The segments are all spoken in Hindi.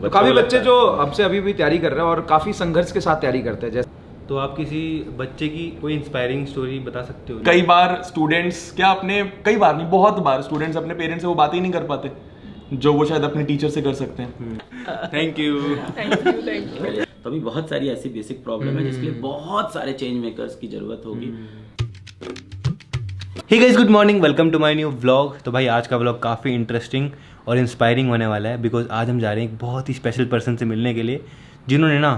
तो काफ़ी बच्चे जो अब से अभी भी तैयारी कर रहे हैं और काफ़ी संघर्ष के साथ तैयारी करते हैं। जैसे तो आप किसी बच्चे की कोई इंस्पायरिंग स्टोरी बता सकते हो? कई बार स्टूडेंट्स कई बार नहीं, बहुत बार स्टूडेंट्स अपने पेरेंट्स से वो बातें ही नहीं कर पाते जो वो शायद अपने टीचर से कर सकते हैं। Thank you. तो अभी बहुत सारी ऐसी बेसिक प्रॉब्लम है जिसके लिए बहुत सारे चेंज मेकर्स की जरूरत होगी। Hey guys, good morning, welcome to my new vlog. तो भाई आज का व्लॉग काफ़ी इंटरेस्टिंग और इंस्पायरिंग होने वाला है, बिकॉज आज हम जा रहे हैं एक बहुत ही स्पेशल पर्सन से मिलने के लिए जिन्होंने ना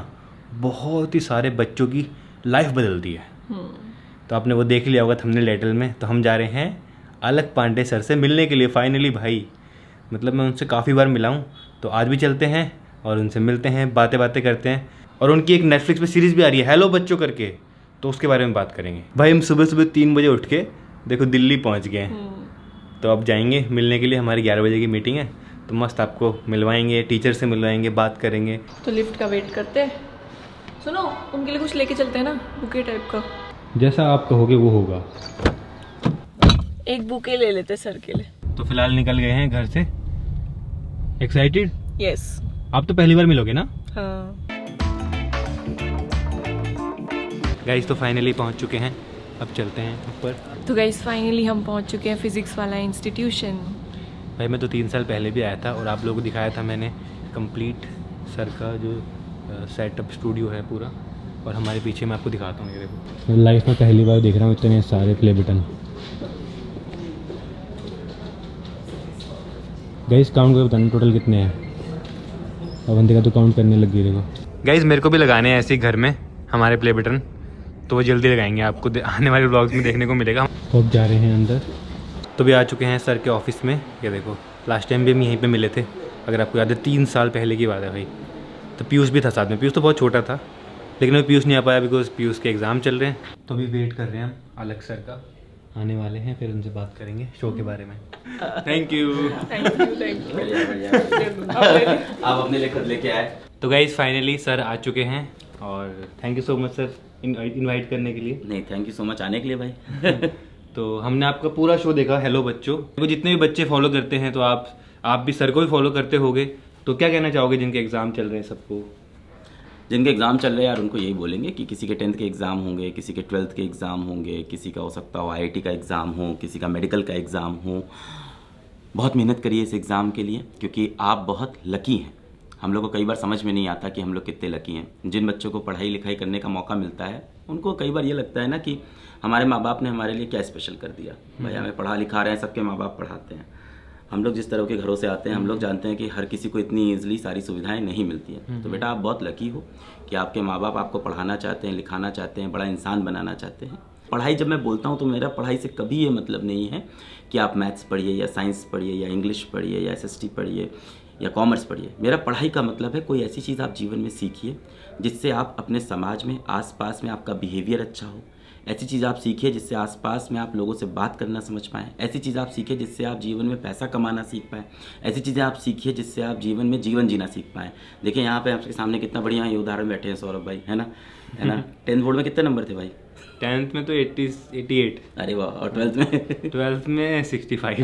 बहुत ही सारे बच्चों की लाइफ बदल दी है। तो आपने वो देख लिया होगा थंबनेल टाइटल में। तो हम जा रहे हैं अलक पांडे सर से मिलने के लिए फाइनली। भाई मतलब मैं उनसे काफ़ी बार मिला हूँ, तो आज भी चलते हैं और उनसे मिलते हैं, बातें करते हैं। और उनकी एक नेटफ्लिक्स पे सीरीज़ भी आ रही है हेलो बच्चों करके, तो उसके बारे में बात करेंगे। भाई हम सुबह 3 बजे उठ के देखो दिल्ली पहुंच गए हैं। तो अब जाएंगे मिलने के लिए, हमारी 11 बजे की मीटिंग है। तो मस्त आपको मिलवाएंगे, टीचर से मिलवाएंगे, बात करेंगे। तो लिफ्ट का वेट करते हैं। सुनो, उनके लिए कुछ लेके चलते हैं ना, बुके टाइप का। जैसा आप कहोगे वो होगा। एक बुके ले लेते सर के लिए। तो फिलहाल निकल गए हैं घर से। एक्साइटेड? यस। आप तो पहली बार मिलोगे ना? हाँ। गाइस तो फाइनली पहुंच चुके हैं, अब चलते हैं ऊपर। तो गाइस फाइनली हम पहुंच चुके हैं फिजिक्स वाला इंस्टीट्यूशन। भाई मैं तो 3 साल पहले भी आया था और आप लोगों को दिखाया था मैंने कंप्लीट सर का जो सेटअप स्टूडियो है पूरा। और हमारे पीछे मैं आपको दिखाता हूँ, ये देखो। लाइफ में पहली बार देख रहा हूँ इतने सारे प्ले बटन। गाइस काउंट करके बताना टोटल कितने हैं। अवंतिका तो काउंट करने लग गई। देखो गाइस मेरे को भी लगाने हैं ऐसे ही घर में हमारे प्ले बटन, तो वो जल्दी लगाएंगे, आपको आने वाले व्लॉग्स में देखने को मिलेगा। तो अब जा रहे हैं अंदर। तो भी आ चुके हैं सर के ऑफिस में। ये देखो लास्ट टाइम भी हम यहीं पे मिले थे, अगर आपको याद है 3 साल पहले की बात है भाई। तो पीयूष भी था साथ में। पीयूष तो बहुत छोटा था, लेकिन अभी पीयूष नहीं आ पाया बिकॉज पीयूष के एग्ज़ाम चल रहे हैं। तो अभी वेट कर रहे हैं हम अलग सर का, आने वाले हैं, फिर उनसे बात करेंगे शो के बारे में। Thank you. आप अपने लिए खुद लेके आए। तो गाइज फाइनली सर आ चुके हैं और thank you so much sir invite करने के लिए। नहीं, थैंक यू सो मच आने के लिए भाई। तो हमने आपका पूरा शो देखा हेलो बच्चों। तो जितने भी बच्चे फॉलो करते हैं तो आप भी सर को भी फॉलो करते होगे, तो क्या कहना चाहोगे जिनके एग्ज़ाम चल रहे हैं सबको? जिनके एग्ज़ाम चल रहे हैं यार, उनको यही बोलेंगे कि किसी के 10th के एग्ज़ाम होंगे, किसी के 12th के एग्ज़ाम होंगे, किसी का हो सकता हो IIT का एग्ज़ाम हो, किसी का मेडिकल का एग्ज़ाम हो। बहुत मेहनत करिए इस एग्ज़ाम के लिए, क्योंकि आप बहुत लकी हैं। हम लोग को कई बार समझ में नहीं आता कि हम लोग कितने लकी हैं। जिन बच्चों को पढ़ाई लिखाई करने का मौका मिलता है, उनको कई बार ये लगता है ना कि हमारे माँ बाप ने हमारे लिए क्या स्पेशल कर दिया। भाई हमें पढ़ा लिखा रहे हैं, सबके माँ बाप पढ़ाते हैं। हम लोग जिस तरह के घरों से आते हैं, हम लोग जानते हैं कि हर किसी को इतनी ईजिली सारी सुविधाएं नहीं मिलती हैं। तो बेटा आप बहुत लकी हो कि आपके माँ बाप आपको पढ़ाना चाहते हैं, लिखाना चाहते हैं, बड़ा इंसान बनाना चाहते हैं। पढ़ाई जब मैं बोलता हूँ तो मेरा पढ़ाई से कभी ये मतलब नहीं है कि आप मैथ्स पढ़िए या साइंस पढ़िए या इंग्लिश पढ़िए या SST पढ़िए या कॉमर्स पढ़िए। मेरा पढ़ाई का मतलब है कोई ऐसी चीज़ आप जीवन में सीखिए जिससे आप अपने समाज में आसपास में आपका बिहेवियर अच्छा हो। ऐसी चीज़ आप सीखिए जिससे आसपास में आप लोगों से बात करना समझ पाएँ। ऐसी चीज़ आप सीखिए जिससे आप जीवन में पैसा कमाना सीख पाएँ। ऐसी चीज़ें आप सीखिए जिससे आप जीवन में जीवन जीना सीख पाएँ। देखिए यहाँ पे आपके सामने कितना बढ़िया ये उदाहरण बैठे हैं सौरभ भाई, है ना 10th बोर्ड में कितने नंबर थे भाई? 10th में तो 88। अरे वाह। और 12th में 65।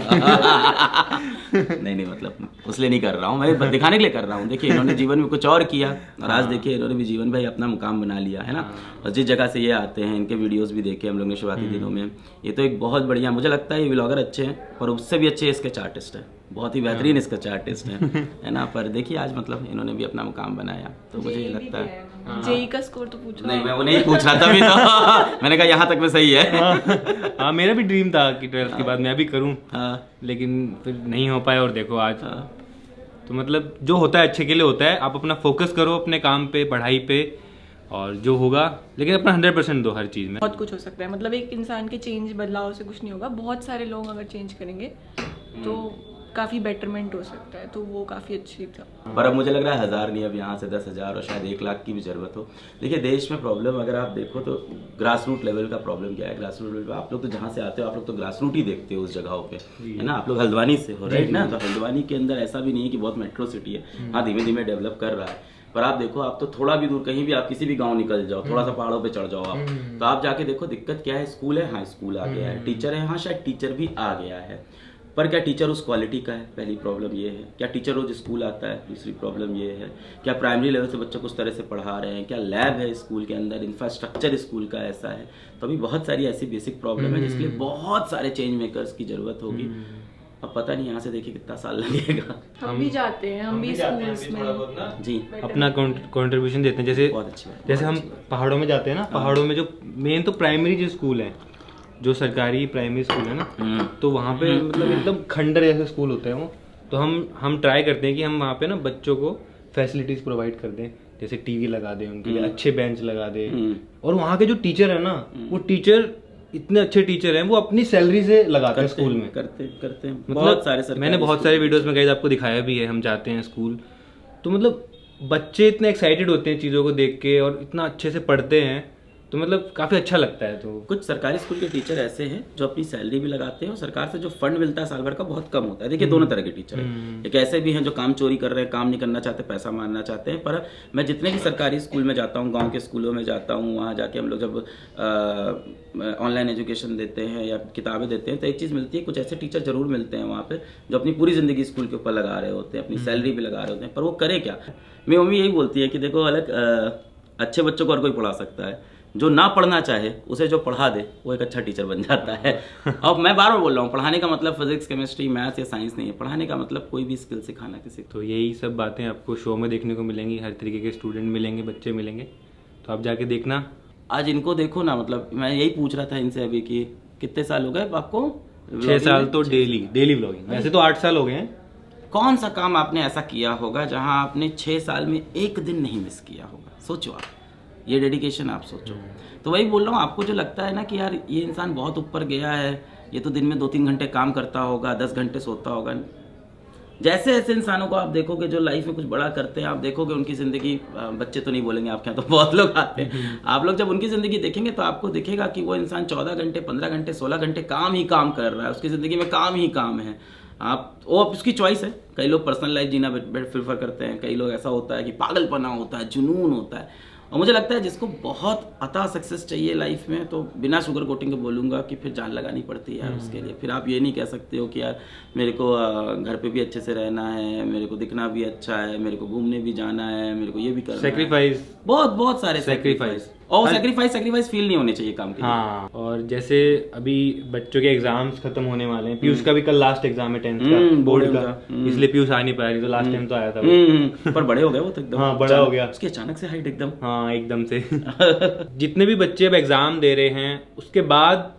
नहीं मतलब उसलिए नहीं कर रहा हूँ, मैं दिखाने के लिए कर रहा हूँ। देखिए इन्होंने जीवन में कुछ और किया और आज देखिए इन्होंने भी जीवन भाई अपना मुकाम बना लिया, है ना। और जिस जगह से ये आते हैं, इनके वीडियोस भी देखे हम लोग ने शुरुआती दिनों में। ये तो एक बहुत बढ़िया, मुझे लगता है ये व्लॉगर अच्छे हैं और उससे भी अच्छे स्केच आर्टिस्ट है, बहुत ही बेहतरीन स्केच आर्टिस्ट है ना। पर देखिए आज मतलब इन्होंने भी अपना मुकाम बनाया, तो मुझे ये लगता है। जेई का स्कोर तो पूछो। नहीं मैं वो नहीं पूछ रहा था अभी तो मैंने कहा यहाँ तक में सही है। हाँ मेरा भी ड्रीम था कि 12th के बाद मैं भी करूँ, लेकिन फिर नहीं हो पाया। और देखो आज तो मतलब जो होता है अच्छे के लिए होता है। आप अपना फोकस करो अपने काम पे, पढ़ाई पे, और जो होगा, लेकिन अपना 100% दो हर चीज़ में। बहुत कुछ हो सकता है, मतलब एक इंसान के चेंज बदलाव से कुछ नहीं होगा। बहुत सारे लोग अगर चेंज करेंगे तो काफ़ी बेटरमेंट हो सकता है, तो वो काफ़ी अच्छी था। पर अब मुझे लग रहा है 1000 नहीं, अब यहाँ से 10,000 और शायद 1 लाख की भी ज़रूरत हो। देखिए देश में प्रॉब्लम अगर आप देखो तो ग्रास रूट लेवल का प्रॉब्लम क्या है। ग्रास रूट लेवल पे आप लोग तो जहाँ से आते हो, आप लोग तो ग्रास रूट ही देखते हो उस जगहों पे, है ना। आप लोग हल्द्वानी से हो, राइट ना। तो हल्द्वानी के अंदर ऐसा भी नहीं है कि बहुत मेट्रो सिटी है। हाँ धीमे धीमे डेवलप कर रहा है, पर आप देखो आप तो थोड़ा भी दूर कहीं भी आप किसी भी गांव निकल जाओ, थोड़ा सा पहाड़ों पे चढ़ जाओ आप, तो आप जाके देखो दिक्कत क्या है। स्कूल है, हाँ स्कूल आ गया है। टीचर है, हाँ शायद टीचर भी आ गया है, पर क्या टीचर उस क्वालिटी का है, पहली प्रॉब्लम ये है। क्या टीचर रोज स्कूल आता है, दूसरी प्रॉब्लम ये है। क्या प्राइमरी लेवल से बच्चों को उस तरह से पढ़ा रहे हैं, क्या लैब है स्कूल के अंदर, इंफ्रास्ट्रक्चर स्कूल का ऐसा है। तो अभी बहुत सारी ऐसी बेसिक प्रॉब्लम है जिसके लिए बहुत सारे चेंज मेकर्स की जरूरत होगी। अब पता नहीं यहाँ से देखिए कितना साल लगेगा। हम भी जाते हैं, हम भी स्कूल्स में जी अपना कंट्रीब्यूशन देते हैं। जैसे बहुत अच्छी बात, जैसे हम पहाड़ों में जाते हैं ना, पहाड़ों में जो मेन तो प्राइमरी जो स्कूल है, जो सरकारी प्राइमरी स्कूल है ना, तो वहाँ पे मतलब एकदम खंडर जैसे स्कूल होते हैं वो। तो हम ट्राई करते हैं कि हम वहाँ पे ना बच्चों को फैसिलिटीज़ प्रोवाइड कर दें, जैसे टीवी लगा दें उनके लिए, अच्छे बेंच लगा दें। और वहाँ के जो टीचर है ना, वो टीचर इतने अच्छे टीचर हैं, वो अपनी सैलरी से लगाते हैं स्कूल में। करते हैं मतलब बहुत सारे सरकारी मैंने बहुत सारे वीडियोस में गाइस आपको दिखाया भी है, हम जाते हैं स्कूल तो मतलब बच्चे इतने एक्साइटेड होते हैं चीज़ों को देख के और इतना अच्छे से पढ़ते हैं, तो मतलब काफ़ी अच्छा लगता है। तो कुछ सरकारी स्कूल के टीचर ऐसे हैं जो अपनी सैलरी भी लगाते हैं और सरकार से जो फंड मिलता है साल भर का बहुत कम होता है। देखिए दोनों तरह के टीचर हैं, एक ऐसे भी हैं जो काम चोरी कर रहे हैं, काम नहीं करना चाहते, पैसा मारना चाहते हैं। पर मैं जितने भी सरकारी स्कूल में जाता हूँ, गांव के स्कूलों में जाता हूँ, वहाँ जाके हम लोग जब ऑनलाइन एजुकेशन देते हैं या किताबें देते हैं तो एक चीज़ मिलती है, कुछ ऐसे टीचर जरूर मिलते हैं वहाँ पे जो अपनी पूरी ज़िंदगी स्कूल के ऊपर लगा रहे होते हैं, अपनी सैलरी भी लगा रहे होते हैं। पर वो करे क्या? मेरी मम्मी यही बोलती है कि देखो अलग अच्छे बच्चों को हर कोई पढ़ा सकता है, जो ना पढ़ना चाहे उसे जो पढ़ा दे वो एक अच्छा टीचर बन जाता है। अब मैं बार बार बोल रहा हूँ, पढ़ाने का मतलब फिजिक्स, केमिस्ट्री, मैथ्स या साइंस नहीं है। पढ़ाने का मतलब कोई भी स्किल सिखाना किसी को। तो यही सब बातें आपको शो में देखने को मिलेंगी, हर तरीके के स्टूडेंट मिलेंगे, बच्चे मिलेंगे, तो आप जाके देखना। आज इनको देखो ना, मतलब मैं यही पूछ रहा था इनसे अभी कि कितने साल हो गए आपको? 6 साल तो डेली व्लॉगिंग, वैसे तो 8 साल हो गए हैं। कौन सा काम आपने ऐसा किया होगा जहां आपने 6 साल में एक दिन नहीं मिस किया होगा? सोचो आप, ये डेडिकेशन आप सोचो। तो वही बोल रहा हूँ, आपको जो लगता है ना कि यार ये इंसान बहुत ऊपर गया है, ये तो दिन में 2-3 घंटे काम करता होगा, 10 घंटे सोता होगा, जैसे ऐसे इंसानों को आप देखोगे जो लाइफ में कुछ बड़ा करते हैं, आप देखोगे उनकी ज़िंदगी, बच्चे तो नहीं बोलेंगे आपके यहाँ तो बहुत लोग आते हैं, आप लोग जब उनकी ज़िंदगी देखेंगे तो आपको दिखेगा कि वो इंसान 14 घंटे, 15 घंटे, 16 घंटे काम ही काम कर रहा है, उसकी ज़िंदगी में काम ही काम है। आप वो उसकी चॉइस है। कई लोग पर्सनल लाइफ जीना प्रेफर करते हैं, कई लोग ऐसा होता है कि पागलपना होता है, जुनून होता है। और मुझे लगता है जिसको बहुत अता सक्सेस चाहिए लाइफ में, तो बिना शुगर कोटिंग के बोलूँगा कि फिर जान लगानी पड़ती है यार उसके लिए। फिर आप ये नहीं कह सकते हो कि यार मेरे को घर पे भी अच्छे से रहना है, मेरे को दिखना भी अच्छा है, मेरे को घूमने भी जाना है, मेरे को ये भी करना सेक्रीफाइस, है। बहुत सारे सेक्रीफाइस, और सेक्रीफाइस फील नहीं होने चाहिए काम के लिए। हाँ, और जैसे अभी बच्चों के एग्जाम्स खत्म होने वाले हैं, पीयूष का भी कल लास्ट एग्जाम है 10th का बोर्ड का, इसलिए पीयूष आ नहीं पाया, नहीं तो लास्ट टाइम तो आया था वो। पर बड़े हो गए वो तो एकदम। हाँ, बड़ा हो गया, उसकी अचानक से हाइट एकदम। हाँ, एकदम से। जितने भी बच्चे अब एग्जाम दे रहे हैं, उसके बाद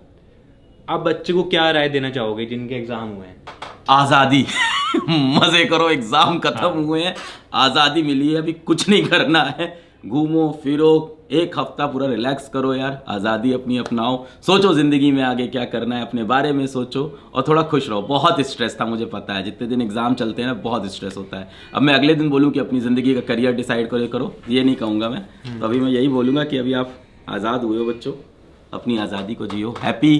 आप बच्चे को क्या राय देना चाहोगे जिनके एग्जाम हुए हैं? आज़ादी। मजे करो, एग्जाम खत्म हुए हैं, आज़ादी मिली है, अभी कुछ नहीं करना है, घूमो फिरो, एक हफ्ता पूरा रिलैक्स करो यार, आज़ादी अपनी अपनाओ, सोचो ज़िंदगी में आगे क्या करना है, अपने बारे में सोचो और थोड़ा खुश रहो। बहुत स्ट्रेस था, मुझे पता है, जितने दिन एग्जाम चलते हैं ना बहुत स्ट्रेस होता है। अब मैं अगले दिन बोलूँ कि अपनी ज़िंदगी का करियर डिसाइड करो, ये नहीं कहूँगा मैं। तो अभी मैं यही बोलूँगा कि अभी आप आज़ाद हुए हो बच्चों, अपनी आज़ादी को जियो। हैप्पी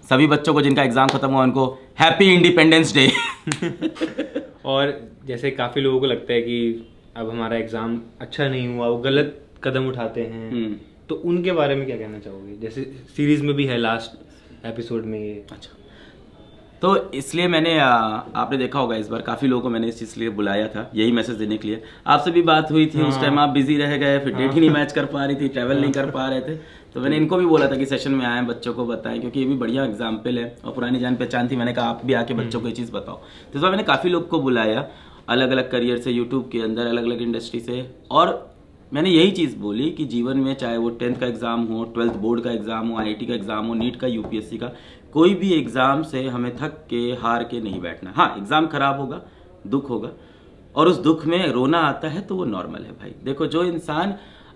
सभी बच्चों को जिनका एग्ज़ाम खत्म हुआ उनको हैप्पी इंडिपेंडेंस डे। और जैसे काफ़ी लोगों को लगता है कि अब हमारा एग्ज़ाम अच्छा नहीं हुआ, वो गलत कदम उठाते हैं, तो उनके बारे में क्या कहना चाहोगे? जैसे सीरीज में भी है लास्ट एपिसोड में ये। अच्छा, तो इसलिए मैंने आपने देखा होगा इस बार काफ़ी लोगों को मैंने इस चीज़ के लिए बुलाया था, यही मैसेज देने के लिए। आपसे भी बात हुई थी, उस टाइम आप बिजी रह गए, फिर डेट ही नहीं मैच कर पा रही थी, ट्रैवल नहीं कर पा रहे थे, तो मैंने इनको भी बोला था कि सेशन में आएँ, बच्चों को बताएं, क्योंकि ये भी बढ़िया एग्जाम्पल है और पुरानी जान पहचान थी। मैंने कहा आप भी आके बच्चों को ये चीज़ बताओ, तो इस बार मैंने काफ़ी लोग को बुलाया, अलग अलग करियर से, यूट्यूब के अंदर अलग अलग इंडस्ट्री से, और मैंने यही चीज़ बोली कि जीवन में चाहे वो 10th का एग्ज़ाम हो, 12th बोर्ड का एग्ज़ाम हो, IIT का एग्ज़ाम हो, नीट का, UPSC का, कोई भी एग्ज़ाम से हमें थक के हार के नहीं बैठना। हाँ, एग्ज़ाम खराब होगा, दुख होगा, और उस दुख में रोना आता है तो वो नॉर्मल है भाई। देखो, जो इंसान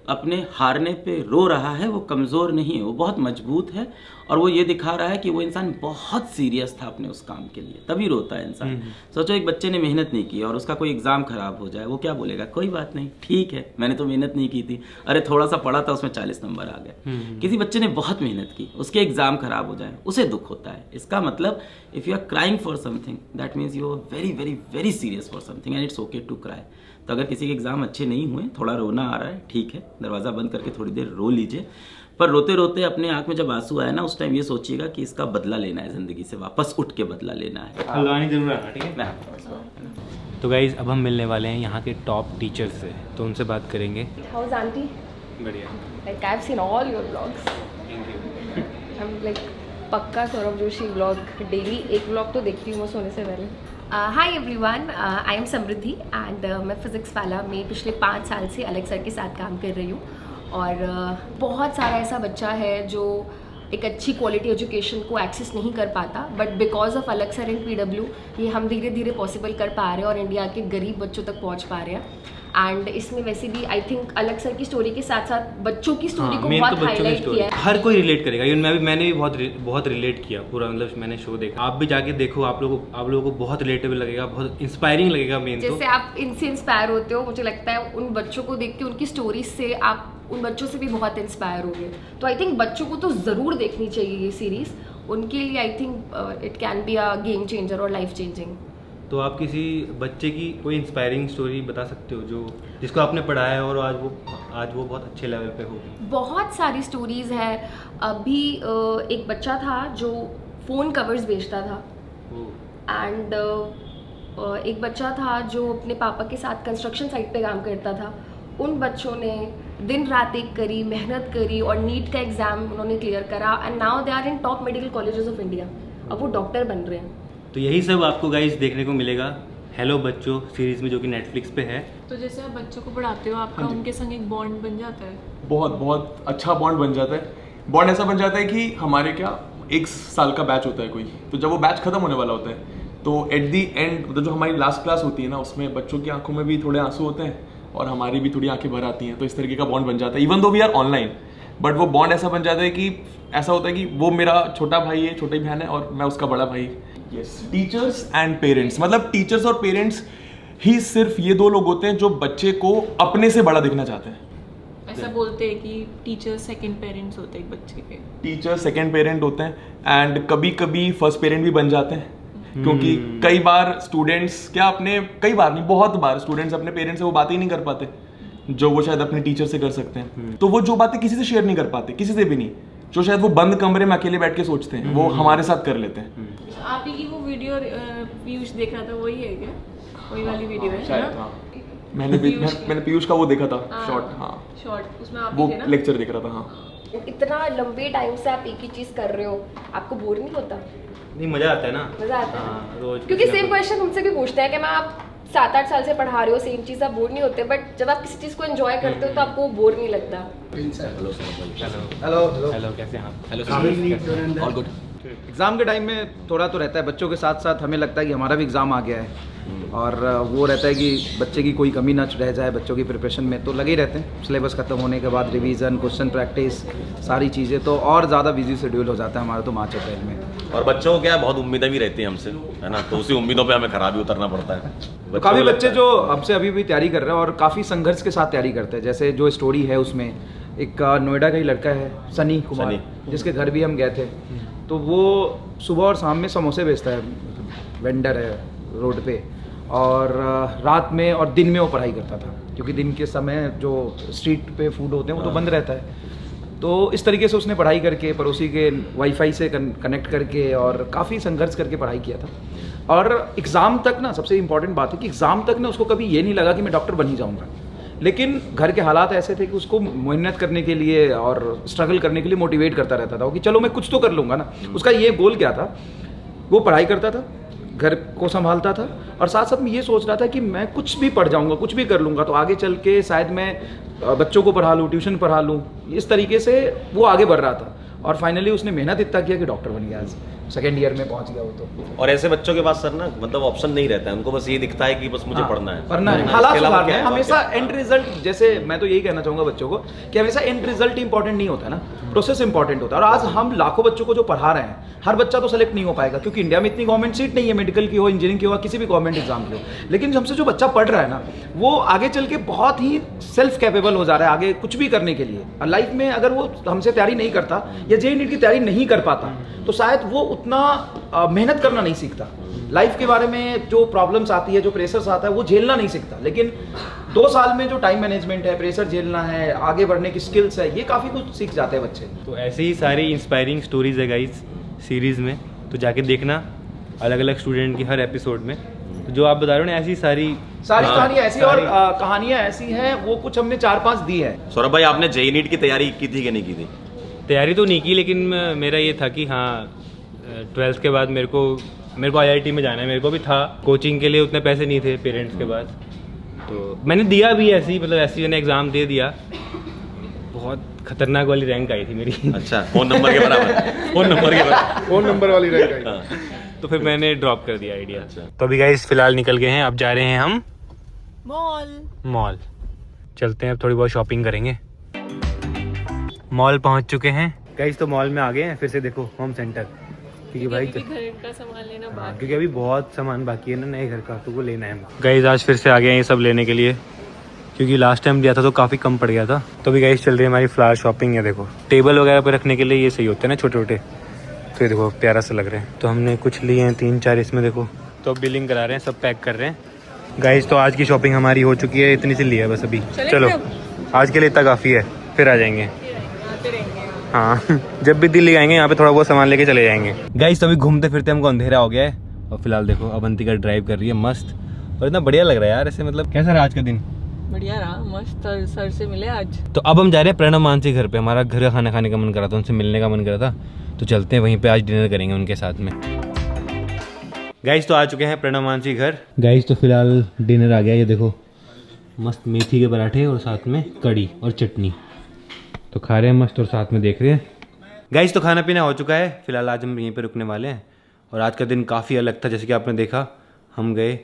अपने हारने पे रो रहा है वो कमज़ोर नहीं है, वो बहुत मजबूत है, और वो ये दिखा रहा है कि वो इंसान बहुत सीरियस था अपने उस काम के लिए, तभी रोता है इंसान। सोचो एक बच्चे ने मेहनत नहीं की और उसका कोई एग्ज़ाम खराब हो जाए, वो क्या बोलेगा? कोई बात नहीं, ठीक है, मैंने तो मेहनत नहीं की थी, अरे थोड़ा सा पढ़ा था उसमें 40 नंबर आ गए। किसी बच्चे ने बहुत मेहनत की, उसके एग्ज़ाम खराब हो जाए, उसे दुख होता है। इसका मतलब if you are crying for something that means you are very very very serious for something and it's okay to cry. तो अगर किसी के एग्ज़ाम अच्छे नहीं हुए, थोड़ा रोना आ रहा है, ठीक है, दरवाज़ा बंद करके थोड़ी देर रो लीजिए, पर रोते रोते अपने आँख में जब आंसू आए ना, उस टाइम ये सोचिएगा कि इसका बदला लेना है, ज़िंदगी से वापस उठ के बदला लेना है। हल्द्वानी जरूर आना, ठीक है। मैं आपको तो गाइज अब हम मिलने वाले हैं यहाँ के टॉप टीचर से, तो उनसे बात करेंगे। How's auntie? बढ़िया, Like I've seen all your vlogs. Thank you. I'm like पक्का सौरभ जोशी व्लॉग डेली एक व्लॉग तो देखती हूँ मैं सोने से पहले। Hi everyone, I am Samriddhi and मैं फिज़िक्स वाला में पिछले 5 साल से अलग सर के साथ काम कर रही हूँ और बहुत सारा ऐसा बच्चा है जो एक अच्छी क्वालिटी एजुकेशन को एक्सेस नहीं कर पाता, बट बिकॉज ऑफ अलग सर एंड PW ये हम धीरे धीरे पॉसिबल कर पा रहे हैं और इंडिया के गरीब बच्चों तक पहुँच पा रहे हैं। एंड इसमें वैसे भी आई थिंक अलग सर की स्टोरी के साथ साथ बच्चों की स्टोरी को मेन बहुत तो बच्चों की हाईलाइट स्टोरी किया है। हर कोई रिलेट करेगा, इवन मैंने भी बहुत रिलेट किया पूरा, मतलब मैंने शो देखा, आप भी जाके देखो, आप लोगों को बहुत रिलेटेबल लगेगा, बहुत इंस्पायरिंग लगेगा। मेन तो जैसे आप इनसे इंस्पायर होते हो, मुझे लगता है उन बच्चों को देख के उनकी स्टोरीज से आप उन बच्चों से भी बहुत इंस्पायर होंगे। तो आई थिंक बच्चों को तो ज़रूर देखनी चाहिए ये सीरीज़, उनके लिए I think it can be a game changer और लाइफ चेंजिंग। तो आप किसी बच्चे की कोई इंस्पायरिंग स्टोरी बता सकते हो जो जिसको आपने पढ़ाया है और आज वो बहुत अच्छे लेवल पे हो? बहुत सारी स्टोरीज़ है। अभी एक बच्चा था जो फ़ोन कवर्स बेचता था एंड एक बच्चा था जो अपने पापा के साथ कंस्ट्रक्शन साइट पे काम करता था। उन बच्चों ने दिन रात एक करी, मेहनत करी और नीट का एग्ज़ाम उन्होंने क्लियर करा and now they are in top medical colleges of India. अब वो डॉक्टर बन रहे हैं। तो यही सब आपको गाइस देखने को मिलेगा हेलो बच्चों सीरीज में, जो कि नेटफ्लिक्स पे है। तो जैसे आप बच्चों को पढ़ाते हो, आपका उनके संग एक बॉन्ड बन जाता है? बहुत बहुत अच्छा बॉन्ड बन जाता है। बॉन्ड ऐसा बन जाता है कि हमारे क्या 1 साल का बैच होता है कोई, तो जब वो बैच खत्म होने वाला होता है तो एट दी एंड मतलब जो हमारी लास्ट क्लास होती है ना, उसमें बच्चों की आंखों में भी थोड़े आंसू होते हैं और हमारी भी थोड़ी आंखें भर आती हैं। तो इस तरीके का बॉन्ड बन जाता है, even though we are online, but वो बॉन्ड ऐसा बन जाता है कि ऐसा होता है कि वो मेरा छोटा भाई है, छोटी बहन है और मैं उसका बड़ा भाई। यस, टीचर्स एंड पेरेंट्स, मतलब टीचर्स और पेरेंट्स ही सिर्फ ये 2 लोग होते हैं जो बच्चे को अपने से बड़ा दिखना चाहते हैं। ऐसा बोलते हैं कि टीचर सेकंड पेरेंट्स होते हैं एक बच्चे के। टीचर सेकंड पेरेंट होते हैं एंड कभी कभी फर्स्ट पेरेंट भी बन जाते हैं, क्योंकि कई बार स्टूडेंट्स कई बार नहीं, बहुत बार स्टूडेंट्स अपने पेरेंट्स से वो बातें ही नहीं कर पाते जो वो शायद अपने टीचर से कर सकते हैं। तो वो जो बातें किसी से शेयर नहीं कर पाते, किसी से भी नहीं, जो शायद वो बंद कमरे में अकेले बैठ के सोचते हैं, वो हमारे साथ कर लेते हैं। आप ही की वो वीडियो पीयूष देख रहा था, वही है क्या? वही वाली वीडियो है शायद, ना? हाँ। मैंने पीयूष का वो देखा था शॉर्ट, हाँ शॉर्ट, उसमें आप वो ही थे ना? लेक्चर देख रहा था। हाँ, इतना लंबे टाइम से आप एक ही चीज़ कर रहे हो, आपको बोर नहीं होता? नहीं, मजा आता है ना, मजा आता हाँ, है रोज क्योंकि कुछ ना सेम कुछ। क्वेश्चन हमसे भी पूछते हैं कि मैं आप 7-8 साल से पढ़ा रहे हो सेम चीज़, आप बोर नहीं होते? बट जब आप किसी चीज़ को एंजॉय करते हो तो आपको बोर नहीं लगता। हेलो हेलो हेलो, कैसे हैं आप? Hello, all good. एग्ज़ाम के टाइम में थोड़ा तो रहता है, बच्चों के साथ साथ हमें लगता है कि हमारा भी एग्ज़ाम आ गया है और वो रहता है कि बच्चे की कोई कमी ना रह जाए बच्चों की प्रिपरेशन में, तो लगे ही रहते हैं। सिलेबस खत्म होने के बाद रिवीजन, क्वेश्चन प्रैक्टिस, सारी चीज़ें, तो और ज़्यादा बिजी शेड्यूल हो जाता है हमारा तो मार्च अप्रैल में। और बच्चों को क्या है, बहुत उम्मीदें भी रहती हैं हमसे, है ना, तो उसी उम्मीदों पे हमें खराब भी उतरना पड़ता है। तो काफ़ी बच्चे जो हमसे अभी भी तैयारी कर रहे हैं और काफ़ी संघर्ष के साथ तैयारी करते हैं। जैसे जो स्टोरी है उसमें एक नोएडा का ही लड़का है सनी कुमार, जिसके घर भी हम गए थे, तो वो सुबह और शाम में समोसे बेचता है, वेंडर है रोड पे, और रात में और दिन में वो पढ़ाई करता था, क्योंकि दिन के समय जो स्ट्रीट पे फूड होते हैं वो तो बंद रहता है। तो इस तरीके से उसने पढ़ाई करके पड़ोसी के वाईफाई से कनेक्ट करके और काफ़ी संघर्ष करके पढ़ाई किया था। और एग्ज़ाम तक ना, सबसे इम्पॉर्टेंट बात है कि एग्ज़ाम तक ना उसको कभी ये नहीं लगा कि मैं डॉक्टर बन ही जाऊँगा, लेकिन घर के हालात ऐसे थे कि उसको मेहनत करने के लिए और स्ट्रगल करने के लिए मोटिवेट करता रहता था कि चलो मैं कुछ तो कर लूँगा ना। उसका ये गोल क्या था, वो पढ़ाई करता था, घर को संभालता था और साथ साथ में ये सोच रहा था कि मैं कुछ भी पढ़ जाऊँगा, कुछ भी कर लूँगा तो आगे चल के शायद मैं बच्चों को पढ़ा लूँ, ट्यूशन पढ़ा लूँ। इस तरीके से वो आगे बढ़ रहा था और फाइनली उसने मेहनत इतना किया कि डॉक्टर बन गया, आज सेकेंड ईयर में पहुंच गया वो तो। और ऐसे बच्चों के पास सर ना, मतलब ऑप्शन नहीं रहता है, उनको बस ये दिखता है कि बस मुझे पढ़ना है, पढ़ना है, हालात सुधारने हैं, हमेशा एंड रिजल्ट। जैसे मैं तो यही कहना चाहूँगा बच्चों को कि हमेशा एंड रिजल्ट इंपॉर्टेंट नहीं होता है ना, प्रोसेस इंपॉर्टेंट होता है। और आज हम लाखों बच्चों को जो पढ़ा रहे हैं, हर बच्चा तो सेलेक्ट नहीं हो पाएगा क्योंकि इंडिया में इतनी गवर्नमेंट सीट नहीं है, मेडिकल की हो, इंजीनियरिंग की हो, किसी भी गवर्नमेंट एग्जाम की हो। लेकिन हमसे जो बच्चा पढ़ रहा है ना, वो आगे चल के बहुत ही सेल्फ कैपेबल हो जा रहा है आगे कुछ भी करने के लिए। और लाइफ में अगर वो हमसे तैयारी नहीं करता या जेईई नीट की तैयारी नहीं कर पाता तो शायद वो उतना मेहनत करना नहीं सीखता। लाइफ के बारे में जो प्रॉब्लम्स आती है, जो प्रेशर्स आता है, वो झेलना नहीं सीखता। लेकिन 2 साल में जो टाइम मैनेजमेंट है, प्रेशर झेलना है, आगे बढ़ने की स्किल्स है, ये काफ़ी कुछ सीख जाते हैं बच्चे। तो ऐसे ही सारी इंस्पायरिंग स्टोरीज है गाइस सीरीज़ में, तो जाके देखना अलग अलग स्टूडेंट की हर एपिसोड में। तो जो आप बता रहे हो ना, ऐसी सारी कहानियाँ ऐसी और कहानियाँ ऐसी हैं, वो कुछ हमने 4-5 दी है। सौरभ भाई आपने जेई नीट की तैयारी की थी कि नहीं की थी? तैयारी तो नहीं की, लेकिन मेरा ये था कि हाँ 12th के बाद मेरे को IIT में जाना है। मेरे को भी था, कोचिंग के लिए उतने पैसे नहीं थे पेरेंट्स के पास, तो मैंने दिया भी ऐसे ही, मतलब ऐसे ही मैंने एग्ज़ाम दे दिया। बहुत खतरनाक वाली रैंक आई थी मेरी। अच्छा, फोन नंबर के बराबर। फोन नंबर के बराबर। फोन नंबर वाली रैंक आई। तो फिर मैंने ड्रॉप कर दिया आइडिया। तो अभी गाइस फिलहाल निकल गए हैं, अब जा रहे हैं हम मॉल। चलते हैं, अब थोड़ी बहुत शॉपिंग करेंगे। मॉल पहुंच चुके हैं गाइस, तो मॉल में आ गए हैं फिर से। देखो होम सेंटर, क्योंकि भाई घर का सामान लेना बाकी, क्योंकि अभी बहुत सामान बाकी है ना नए घर का, तो वो लेना है गाइस। आज फिर से आ गए हैं ये सब लेने के लिए, क्योंकि लास्ट टाइम लिया था तो काफ़ी कम पड़ गया था। तो अभी गाइस चल रही है हमारी फ्लावर शॉपिंग है। देखो टेबल वगैरह पे रखने के लिए ये सही होते हैं ना, छोटे छोटे, तो ये देखो प्यारा सा लग रहे हैं। तो हमने कुछ लिए हैं 3-4 इसमें, देखो। तो अब बिलिंग करा रहे हैं, सब पैक कर रहे हैं गाइस। तो आज की शॉपिंग हमारी हो चुकी है, इतनी सी ली है बस अभी। चलो आज के लिए इतना काफ़ी है, फिर आ जाएंगे। हाँ जब भी दिल्ली आएंगे यहाँ पे थोड़ा बहुत सामान लेके चले जाएंगे गाइस। तो अभी घूमते फिरते हमको अंधेरा हो गया है, और फिलहाल देखो अवंतिका ड्राइव कर रही है मस्त, और इतना बढ़िया लग रहा है यार ऐसे। मतलब कैसा रहा आज का दिन? बढ़िया रहा, मस्त। सर से मिले आज। तो अब हम जा रहे हैं प्रणव मानसी घर पे। हमारा घर का खाना खाने का मन करा था, उनसे मिलने का मन करा था, तो चलते हैं वहीं पे, आज डिनर करेंगे उनके साथ में। गाइस तो आ चुके हैं प्रणव मानसी घर गाइस। तो फिलहाल डिनर आ गया, ये देखो मस्त मेथी के पराठे और साथ में कड़ी और चटनी, तो खा रहे हैं मस्त और साथ में देख रहे हैं गाइस। तो खाना पीना हो चुका है, फिलहाल आज हम यहीं पे रुकने वाले हैं। और आज का दिन काफ़ी अलग था, जैसे कि आपने देखा, हम गए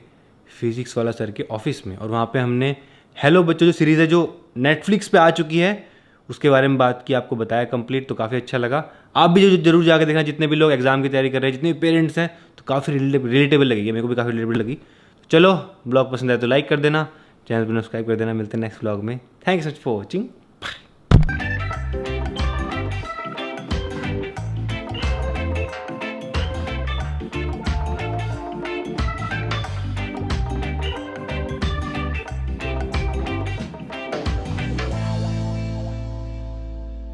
फिजिक्स वाला सर के ऑफिस में, और वहाँ पे हमने हेलो बच्चों जो सीरीज़ है, जो नेटफ्लिक्स पे आ चुकी है, उसके बारे में बात की, आपको बताया कंप्लीट। तो काफ़ी अच्छा लगा। आप भी जो जरूर जाकर देखना, जितने भी लोग एग्जाम की तैयारी कर रहे हैं, जितने भी पेरेंट्स हैं, तो काफ़ी रिलेटेबल लगेगी, मेरे को भी काफ़ी रिलेटेबल लगी। चलो ब्लॉग पसंद आए तो लाइक कर देना, चैनल पर सब्सक्राइब कर देना। मिलते हैं नेक्स्ट ब्लॉग में। Thanks so much for watching.